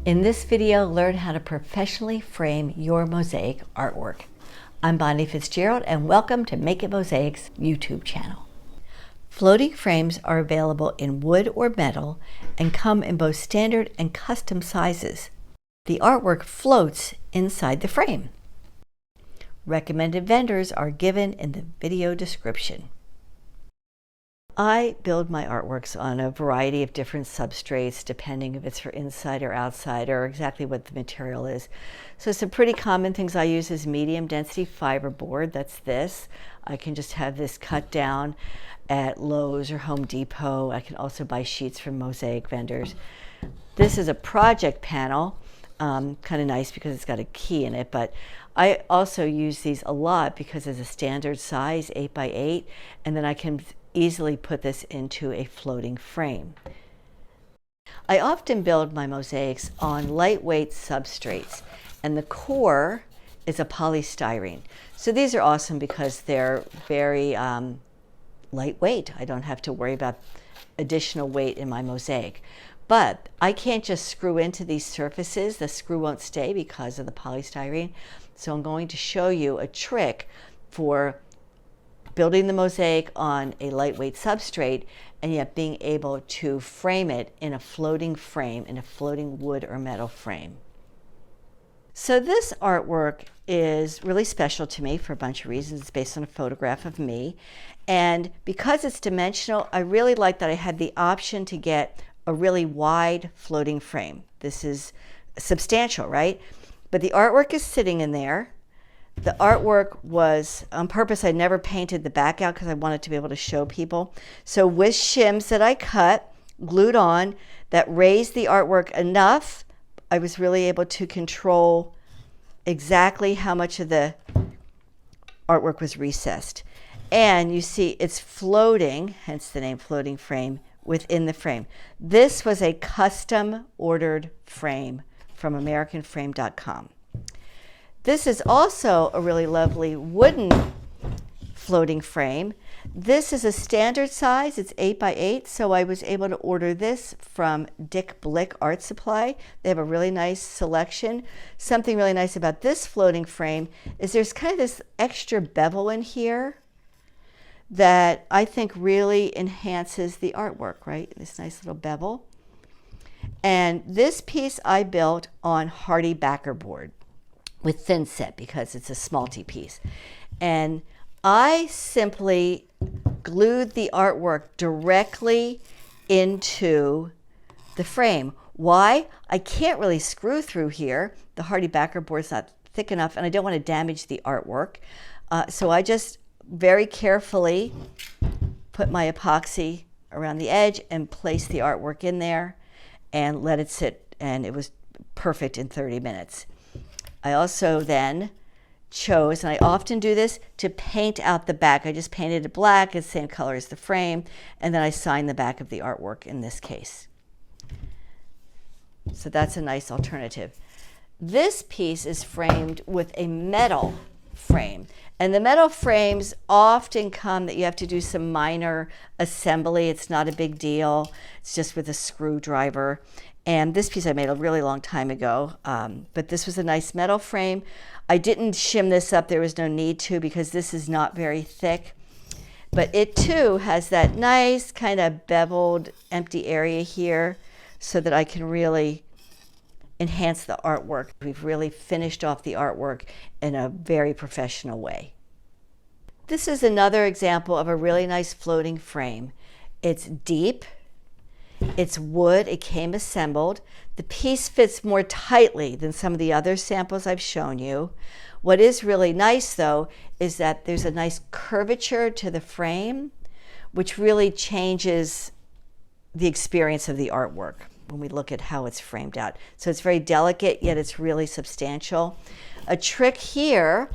In this video, learn how to professionally frame your mosaic artwork. I'm Bonnie Fitzgerald and welcome to Make It Mosaics YouTube channel. Floating frames are available in wood or metal and come in both standard and custom sizes. The artwork floats inside the frame. Recommended vendors are given in the video description. I build my artworks on a variety of different substrates depending if it's for inside or outside or exactly what the material is. So some pretty common things I use is medium density fiberboard. That's this. I can just have this cut down at Lowe's or Home Depot. I can also buy sheets from Mosaic vendors. This is a project panel. Kind of nice because it's got a key in it, but I also use these a lot because it's a standard size, 8 by 8, and then I can easily put this into a floating frame. I often build my mosaics on lightweight substrates, and the core is a polystyrene. So these are awesome because they're very lightweight. I don't have to worry about additional weight in my mosaic. But I can't just screw into these surfaces. The screw won't stay because of the polystyrene. So I'm going to show you a trick for building the mosaic on a lightweight substrate and yet being able to frame it in a floating frame, in a floating wood or metal frame. So this artwork is really special to me for a bunch of reasons. It's based on a photograph of me. And because it's dimensional, I really like that I had the option to get a really wide floating frame. This is substantial, right? But the artwork is sitting in there. The artwork was, on purpose, I never painted the back out because I wanted to be able to show people. So with shims that I cut, glued on, that raised the artwork enough, I was really able to control exactly how much of the artwork was recessed. And you see it's floating, hence the name floating frame, within the frame. This was a custom ordered frame from AmericanFrame.com. This is also a really lovely wooden floating frame. This is a standard size. It's 8 by 8, so I was able to order this from Dick Blick Art Supply. They have a really nice selection. Something really nice about this floating frame is there's kind of this extra bevel in here that I think really enhances the artwork, right? This nice little bevel. And this piece I built on hardy backer board with thin set because it's a Smalti piece. And I simply glued the artwork directly into the frame. Why? I can't really screw through here. The hardy backer board's not thick enough and I don't want to damage the artwork. So I just very carefully put my epoxy around the edge and place the artwork in there and let it sit, and it was perfect in 30 minutes. I also then chose, and I often do this, to paint out the back. I just painted it black, it's the same color as the frame, and then I signed the back of the artwork in this case. So that's a nice alternative. This piece is framed with a metal frame. And the metal frames often come that you have to do some minor assembly. It's not a big deal. It's just with a screwdriver. And this piece I made a really long time ago, but this was a nice metal frame. I didn't shim this up. There was no need to because this is not very thick. But it too has that nice kind of beveled empty area here so that I can really enhance the artwork. We've really finished off the artwork in a very professional way. This is another example of a really nice floating frame. It's deep, it's wood, it came assembled. The piece fits more tightly than some of the other samples I've shown you. What is really nice though is that there's a nice curvature to the frame, which really changes the experience of the artwork when we look at how it's framed out. So it's very delicate, yet it's really substantial. A trick here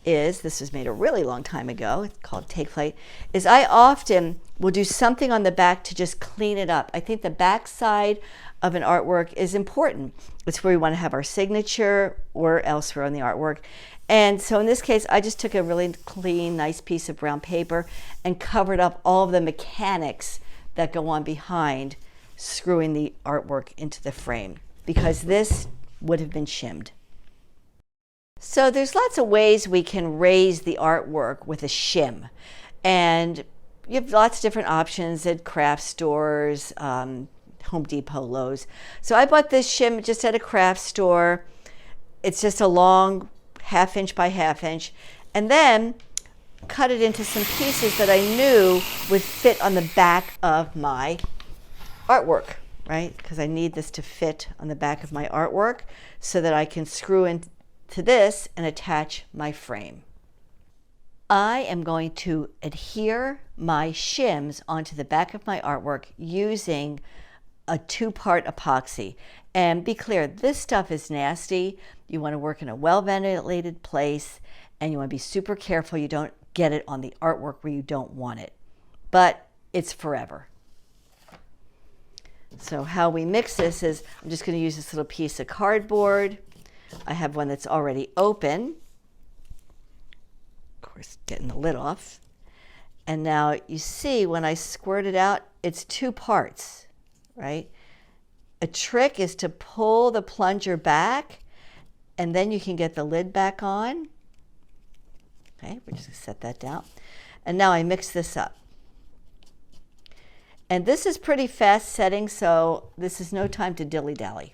is, this was made a really long time ago, it's called take flight, is I often will do something on the back to just clean it up. I think the back side of an artwork is important. It's where we want to have our signature or elsewhere on the artwork. And so in this case, I just took a really clean, nice piece of brown paper and covered up all of the mechanics that go on behind screwing the artwork into the frame. because this would have been shimmed. So there's lots of ways we can raise the artwork with a shim. And you have lots of different options at craft stores, Home Depot, Lowe's. So I bought this shim just at a craft store. It's just a long 1/2 inch by 1/2 inch. And then cut it into some pieces that I knew would fit on the back of my artwork, right? Because I need this to fit on the back of my artwork so that I can screw into this and attach my frame. I am going to adhere my shims onto the back of my artwork using a 2-part epoxy. And be clear, this stuff is nasty. You want to work in a well-ventilated place, and you want to be super careful you don't get it on the artwork where you don't want it. But it's forever. So how we mix this is, I'm just going to use this little piece of cardboard. I have one that's already open. Of course, getting the lid off. And now you see when I squirt it out, it's 2 parts, right? A trick is to pull the plunger back, and then you can get the lid back on. Okay, we're just going to set that down. And now I mix this up. And this is pretty fast setting, so this is no time to dilly-dally.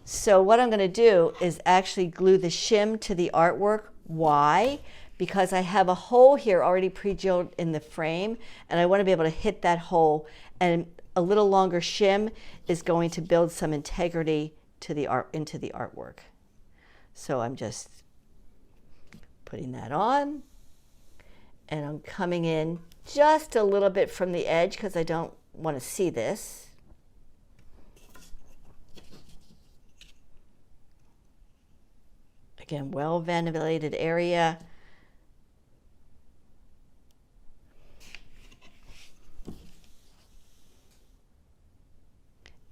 So what I'm going to do is actually glue the shim to the artwork. Why? Because I have a hole here already pre-drilled in the frame, and I want to be able to hit that hole. And a little longer shim is going to build some integrity to the into the artwork. So I'm just putting that on, and I'm coming in just a little bit from the edge because I don't want to see this. Again, well ventilated area.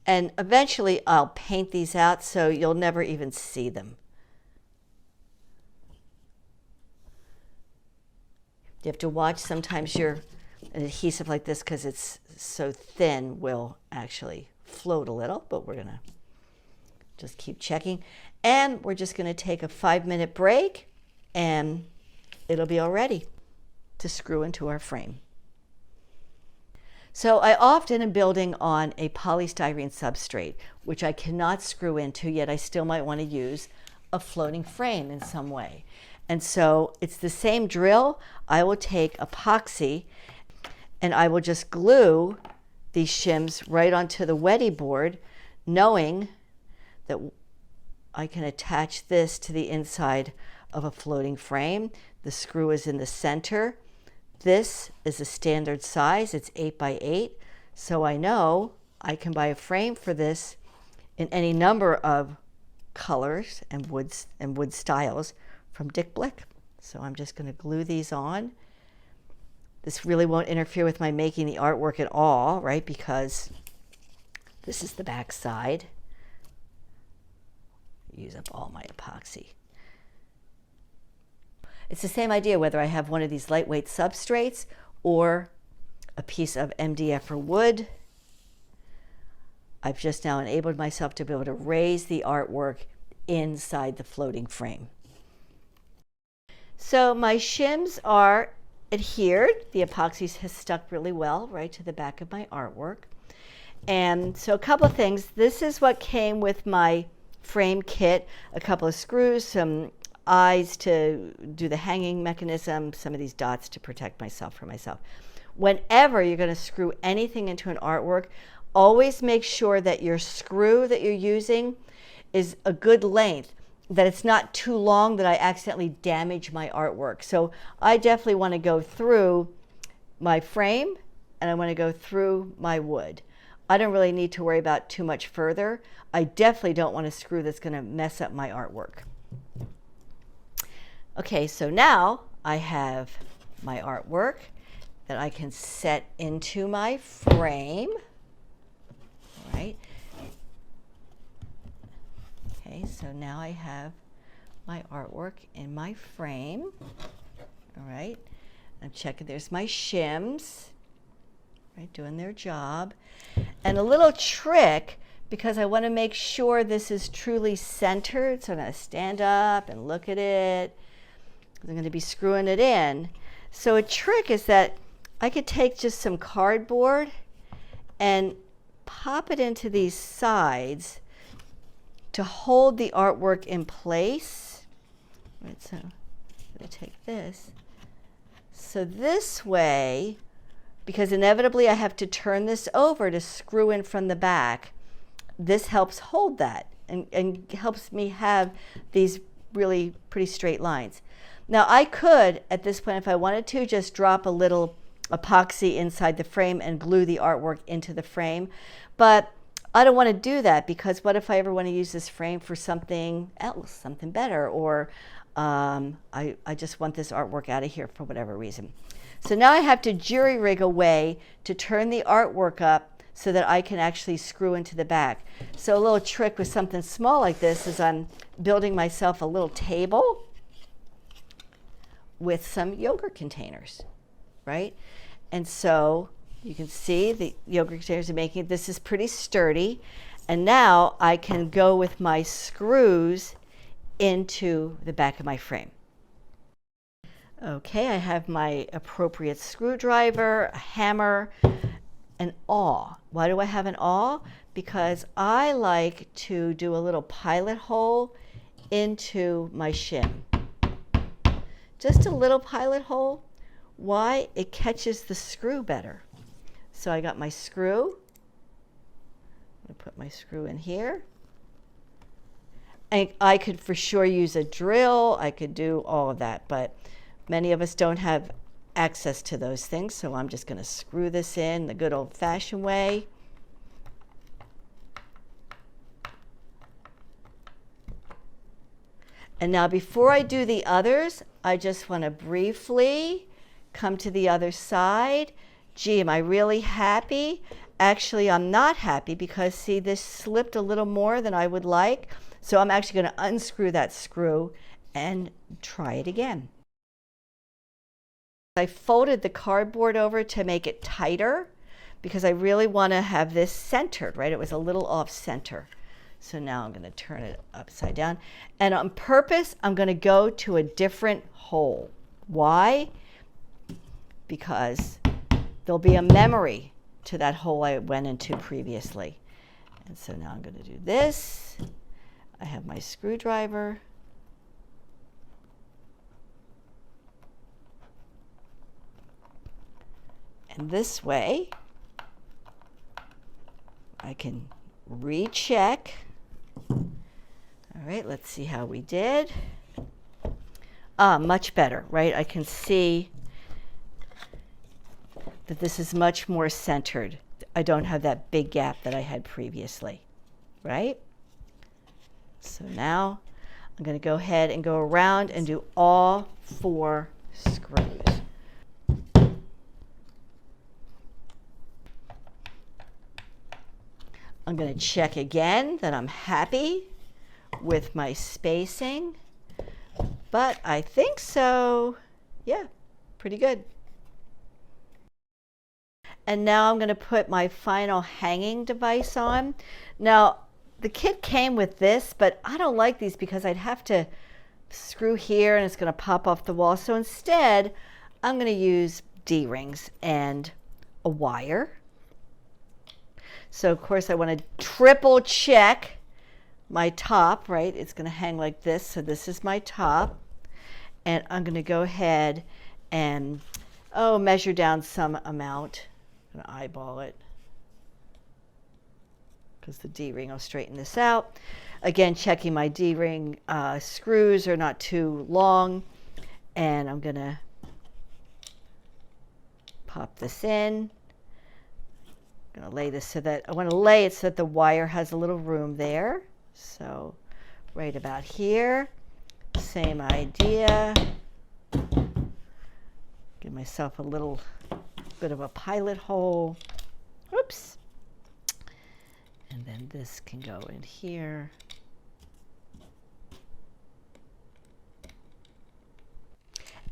And eventually I'll paint these out so you'll never even see them. You have to watch. Sometimes an adhesive like this, because it's so thin, will actually float a little, but we're gonna just keep checking. And we're just gonna take a 5-minute break, and it'll be all ready to screw into our frame. So I often am building on a polystyrene substrate, which I cannot screw into, yet I still might want to use a floating frame in some way. And so it's the same drill. I will take epoxy and I will just glue these shims right onto the wetty board, knowing that I can attach this to the inside of a floating frame. The screw is in the center. This is a standard size. It's 8 by 8. So I know I can buy a frame for this in any number of colors and wood styles from Dick Blick. So I'm just going to glue these on. This really won't interfere with my making the artwork at all, right? Because this is the back side. Use up all my epoxy. It's the same idea whether I have one of these lightweight substrates or a piece of MDF or wood. I've just now enabled myself to be able to raise the artwork inside the floating frame. So my shims are adhered. The epoxy has stuck really well right to the back of my artwork. And so a couple of things. This is what came with my frame kit: a couple of screws, some eyes to do the hanging mechanism, some of these dots to protect myself from myself. Whenever you're going to screw anything into an artwork, always make sure that your screw that you're using is a good length, that it's not too long that I accidentally damage my artwork. So I definitely want to go through my frame and I want to go through my wood. I don't really need to worry about too much further. I definitely don't want a screw that's going to mess up my artwork. Okay, so now I have my artwork that I can set into my frame. All right. Okay, so now I have my artwork in my frame. All right. I'm checking, there's my shims, right, doing their job. And a little trick, because I want to make sure this is truly centered. So I'm going to stand up and look at it. I'm going to be screwing it in. So a trick is that I could take just some cardboard and pop it into these sides to hold the artwork in place. Right, so I'm going to take this. So this way, because inevitably I have to turn this over to screw in from the back, this helps hold that and helps me have these really pretty straight lines. Now I could, at this point, if I wanted to, just drop a little epoxy inside the frame and glue the artwork into the frame. But I don't want to do that, because what if I ever want to use this frame for something else, something better, or I just want this artwork out of here for whatever reason. So now I have to jury rig a way to turn the artwork up so that I can actually screw into the back. So a little trick with something small like this is I'm building myself a little table with some yogurt containers, right? And so you can see the yogurt containers are making, this is pretty sturdy. And now I can go with my screws into the back of my frame. Okay, I have my appropriate screwdriver, a hammer, an awl. Why do I have an awl? Because I like to do a little pilot hole into my shim. Just a little pilot hole. Why? It catches the screw better. So I got my screw. I'm going to put my screw in here. And I could for sure use a drill. I could do all of that, but many of us don't have access to those things, so I'm just going to screw this in the good old-fashioned way. And now before I do the others, I just want to briefly come to the other side. Gee, am I really happy? Actually, I'm not happy, because see, this slipped a little more than I would like. So I'm actually going to unscrew that screw and try it again. I folded the cardboard over to make it tighter, because I really want to have this centered, right? It was a little off center. So now I'm going to turn it upside down. And on purpose, I'm going to go to a different hole. Why? Because there'll be a memory to that hole I went into previously. And so now I'm going to do this. I have my screwdriver. And this way, I can recheck. All right, let's see how we did. Much better, right? I can see that this is much more centered. I don't have that big gap that I had previously, right? So now I'm going to go ahead and go around and do all 4 screws. I'm going to check again that I'm happy with my spacing, but I think so. Yeah, pretty good. And now I'm going to put my final hanging device on. Now, the kit came with this, but I don't like these because I'd have to screw here and it's going to pop off the wall. So instead, I'm going to use D-rings and a wire. So of course I want to triple check my top, right? It's going to hang like this. So this is my top. And I'm going to go ahead and, measure down some amount. I'm going to eyeball it, because the D-ring will straighten this out. Again, checking my D-ring screws are not too long. And I'm going to pop this in. I'm going to lay this so that, I want to lay it so that the wire has a little room there. So right about here, same idea. Give myself a little bit of a pilot hole. Oops. And then this can go in here.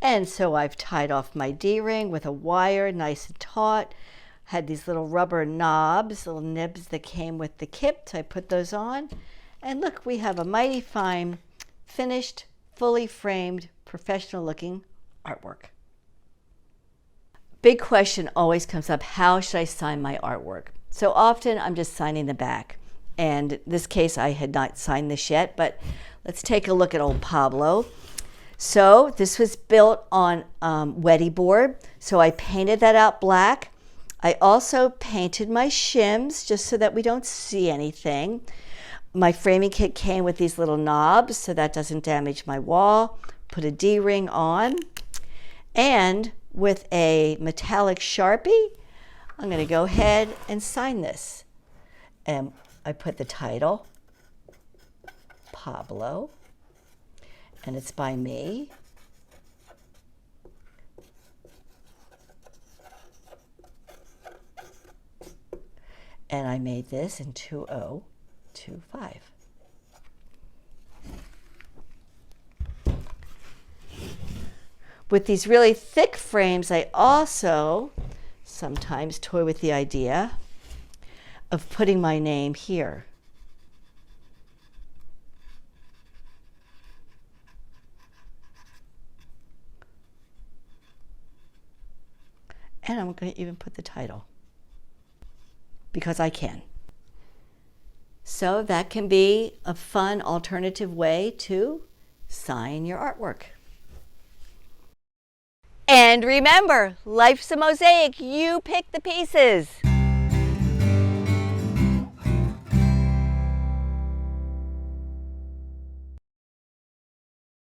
And so I've tied off my D-ring with a wire, nice and taut. Had these little rubber knobs, little nibs that came with the kit. So I put those on. And look, we have a mighty fine, finished, fully framed, professional looking artwork. Big question always comes up, how should I sign my artwork? So often I'm just signing the back. And in this case, I had not signed this yet, but let's take a look at old Pablo. So this was built on Weddy board. So I painted that out black. I also painted my shims just so that we don't see anything. My framing kit came with these little knobs so that doesn't damage my wall. Put a D-ring on. And with a metallic Sharpie, I'm going to go ahead and sign this. And I put the title, Pablo, and it's by me. And I made this in 2025. With these really thick frames, I also sometimes toy with the idea of putting my name here. And I'm going to even put the title, because I can. So that can be a fun alternative way to sign your artwork. And remember, life's a mosaic. You pick the pieces.